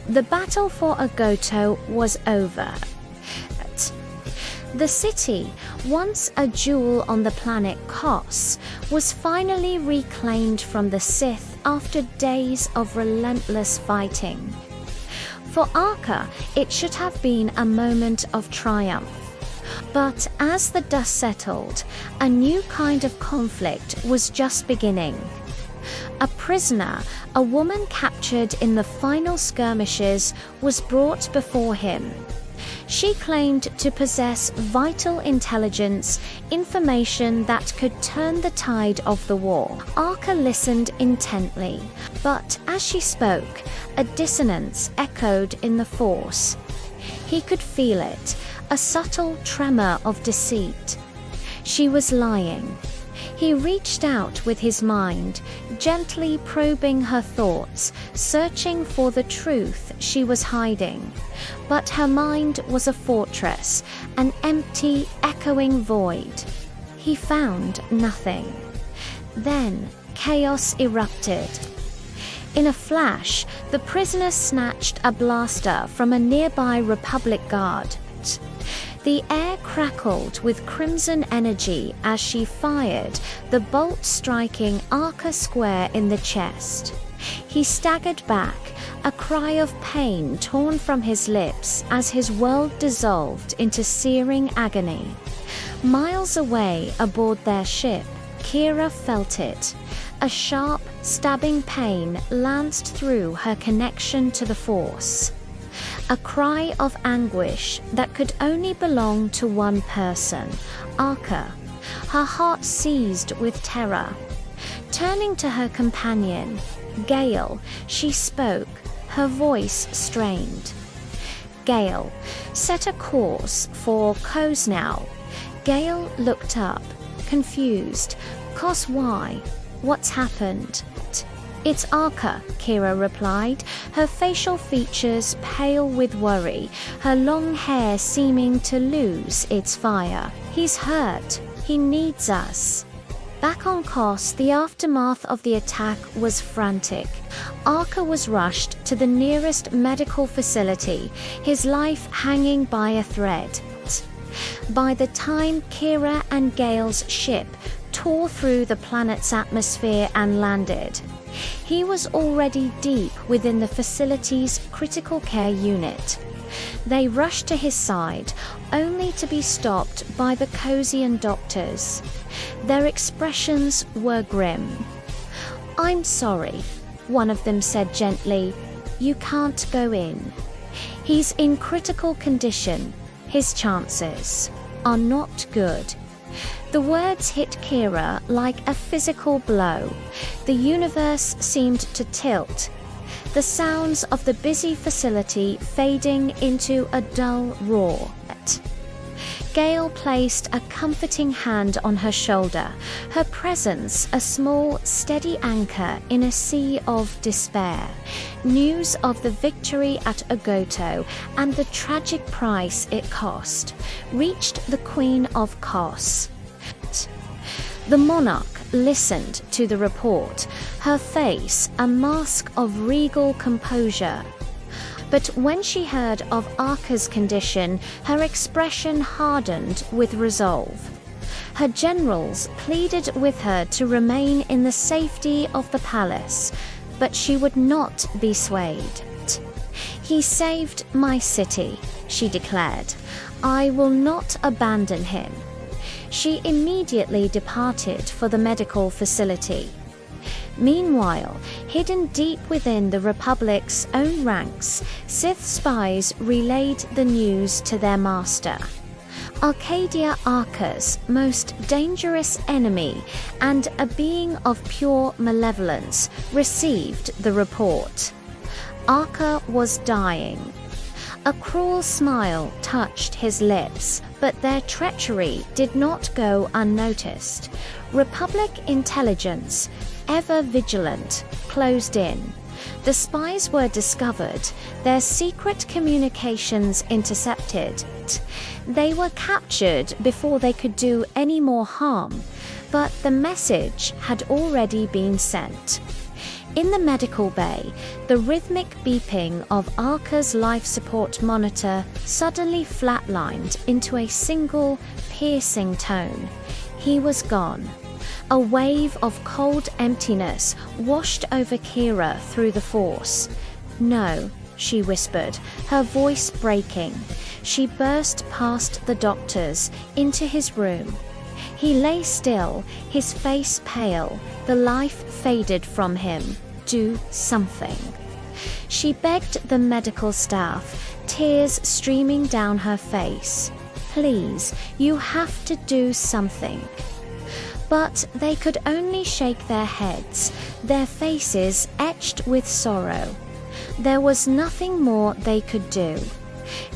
The battle for Agoto was over. The city, once a jewel on the planet Kos, was finally reclaimed from the Sith after days of relentless fighting. For Arca, it should have been a moment of triumph. But as the dust settled, a new kind of conflict was just beginning. A prisoner, a woman captured in the final skirmishes, was brought before him. She claimed to possess vital intelligence, information that could turn the tide of the war. Arca listened intently, but as she spoke, a dissonance echoed in the Force. He could feel it, a subtle tremor of deceit. She was lying. He reached out with his mind, gently probing her thoughts, searching for the truth she was hiding. But her mind was a fortress, an empty, echoing void. He found nothing. Then chaos erupted. In a flash, the prisoner snatched a blaster from a nearby Republic guard. The air crackled with crimson energy as she fired, the bolt striking Arca square in the chest. He staggered back, a cry of pain torn from his lips as his world dissolved into searing agony. Miles away aboard their ship, Kira felt it. A sharp, stabbing pain lanced through her connection to the Force. A cry of anguish that could only belong to one person, Arca. Her heart seized with terror. Turning to her companion, Gale, she spoke, her voice strained. Gale, set a course for Kosnau. Gale looked up, confused. Kos, why? What's happened? It's Arca, Kira replied, her facial features pale with worry, her long hair seeming to lose its fire. He's hurt. He needs us. Back on Kos, the aftermath of the attack was frantic. Arca was rushed to the nearest medical facility, his life hanging by a thread. By the time Kira and Gale's ship tore through the planet's atmosphere and landed, he was already deep within the facility's critical care unit. They rushed to his side, only to be stopped by the Kosian doctors. Their expressions were grim. "I'm sorry," one of them said gently. "You can't go in. He's in critical condition. His chances are not good." The words hit Kira like a physical blow. The universe seemed to tilt, the sounds of the busy facility fading into a dull roar. Gale placed a comforting hand on her shoulder, her presence a small, steady anchor in a sea of despair. News of the victory at Agoto and the tragic price it cost reached the Queen of Kos. The monarch listened to the report, her face a mask of regal composure. But when she heard of Arca's condition, her expression hardened with resolve. Her generals pleaded with her to remain in the safety of the palace, but she would not be swayed. "He saved my city," she declared. "I will not abandon him." She immediately departed for the medical facility. Meanwhile, hidden deep within the Republic's own ranks, Sith spies relayed the news to their master. Arcadia Arca's most dangerous enemy and a being of pure malevolence received the report. Arca was dying. A cruel smile touched his lips, but their treachery did not go unnoticed. Republic intelligence, ever vigilant, closed in. The spies were discovered, their secret communications intercepted. They were captured before they could do any more harm, but the message had already been sent. In the medical bay, the rhythmic beeping of Arca's life support monitor suddenly flatlined into a single, piercing tone. He was gone. A wave of cold emptiness washed over Kira through the force. "No," she whispered, her voice breaking. She burst past the doctors, into his room. He lay still, his face pale, the life faded from him. "Do something." She begged the medical staff, tears streaming down her face. "Please, you have to do something." But they could only shake their heads, their faces etched with sorrow. There was nothing more they could do.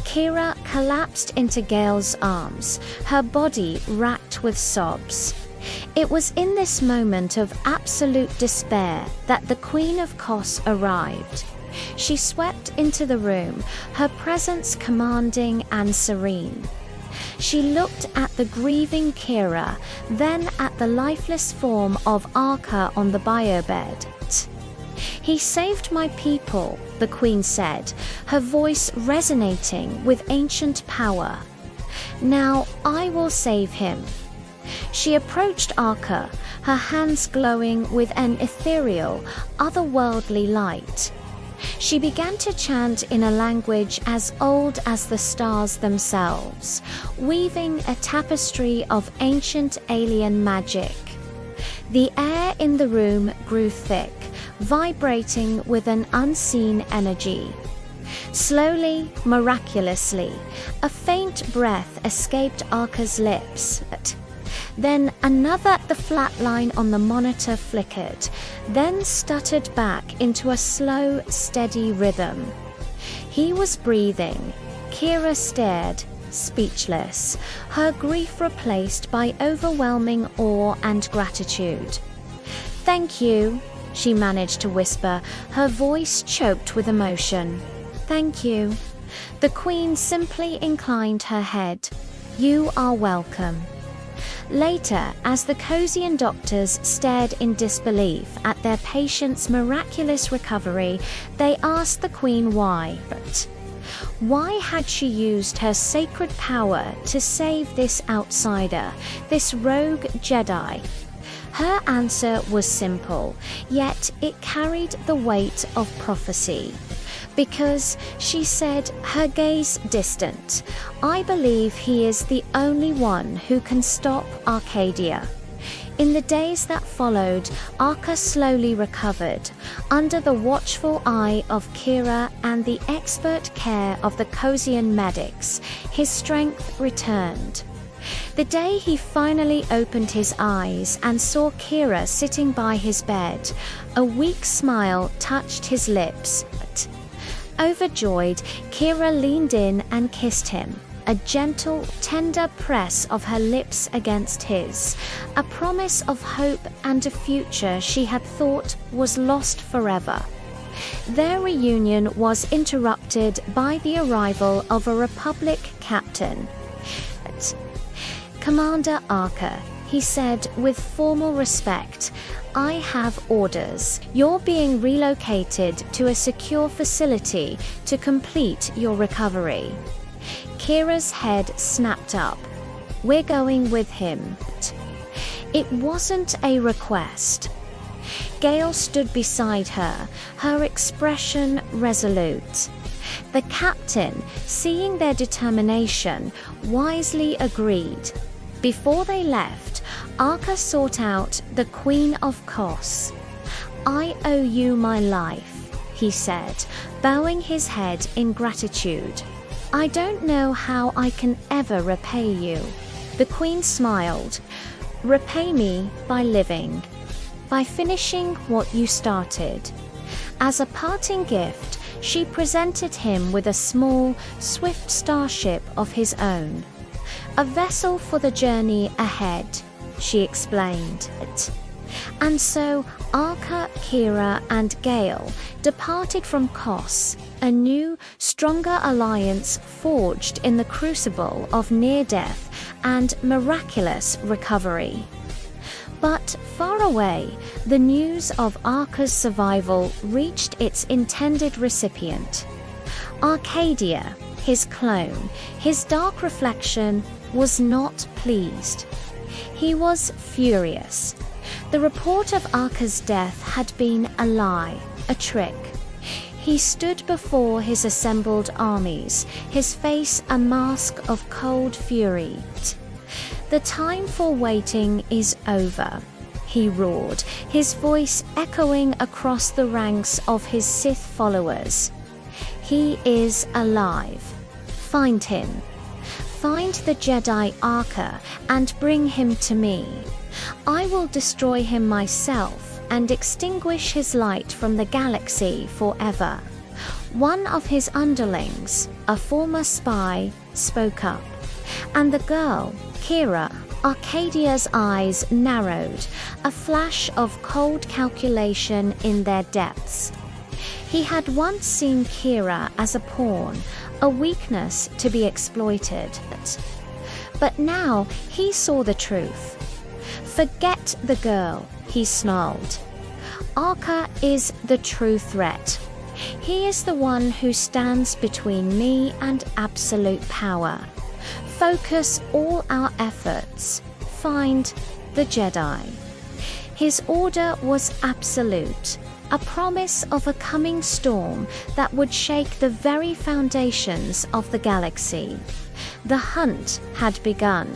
Kira collapsed into Gale's arms, her body racked with sobs. It was in this moment of absolute despair that the Queen of Kos arrived. She swept into the room, her presence commanding and serene. She looked at the grieving Kira, then at the lifeless form of Arca on the biobed. "He saved my people," the Queen said, her voice resonating with ancient power. "Now I will save him." She approached Arca, her hands glowing with an ethereal, otherworldly light. She began to chant in a language as old as the stars themselves, weaving a tapestry of ancient alien magic. The air in the room grew thick, vibrating with an unseen energy. Slowly, miraculously, a faint breath escaped Arca's lips. Then another. The flat line on the monitor flickered, then stuttered back into a slow, steady rhythm. He was breathing. Kira stared, speechless, her grief replaced by overwhelming awe and gratitude. "Thank you," she managed to whisper, her voice choked with emotion. "Thank you." The Queen simply inclined her head. "You are welcome." Later, as the Kosian doctors stared in disbelief at their patient's miraculous recovery, they asked the Queen why. But why had she used her sacred power to save this outsider, this rogue Jedi? Her answer was simple, yet it carried the weight of prophecy. Because, she said, her gaze distant, "I believe he is the only one who can stop Arcadia." In the days that followed, Arca slowly recovered. Under the watchful eye of Kira and the expert care of the Kosian medics, his strength returned. The day he finally opened his eyes and saw Kira sitting by his bed, a weak smile touched his lips. Overjoyed, Kira leaned in and kissed him, a gentle, tender press of her lips against his, a promise of hope and a future she had thought was lost forever. Their reunion was interrupted by the arrival of a Republic captain. "Commander Arca," he said with formal respect, "I have orders. You're being relocated to a secure facility to complete your recovery." Kira's head snapped up. "We're going with him." It wasn't a request. Gale stood beside her, her expression resolute. The captain, seeing their determination, wisely agreed. Before they left, Arca sought out the Queen of Kos. "I owe you my life," he said, bowing his head in gratitude. "I don't know how I can ever repay you." The Queen smiled. "Repay me by living, by finishing what you started." As a parting gift, she presented him with a small, swift starship of his own. "A vessel for the journey ahead," she explained. And so Arca, Kira, and Gale departed from Kos, a new, stronger alliance forged in the crucible of near-death and miraculous recovery. But far away, the news of Arca's survival reached its intended recipient. Arcadia, his clone, his dark reflection, was not pleased. He was furious. The report of Arca's death had been a lie, a trick. He stood before his assembled armies, his face a mask of cold fury. "The time for waiting is over," he roared, his voice echoing across the ranks of his Sith followers. "He is alive. Find him. Find the Jedi Arca and bring him to me. I will destroy him myself and extinguish his light from the galaxy forever." One of his underlings, a former spy, spoke up, and the girl, Kira, Arcadia's eyes narrowed, a flash of cold calculation in their depths. He had once seen Kira as a pawn, a weakness to be exploited. But now he saw the truth. "Forget the girl," he snarled. "Arca is the true threat. He is the one who stands between me and absolute power. Focus all our efforts. Find the Jedi." His order was absolute, a promise of a coming storm that would shake the very foundations of the galaxy. The hunt had begun.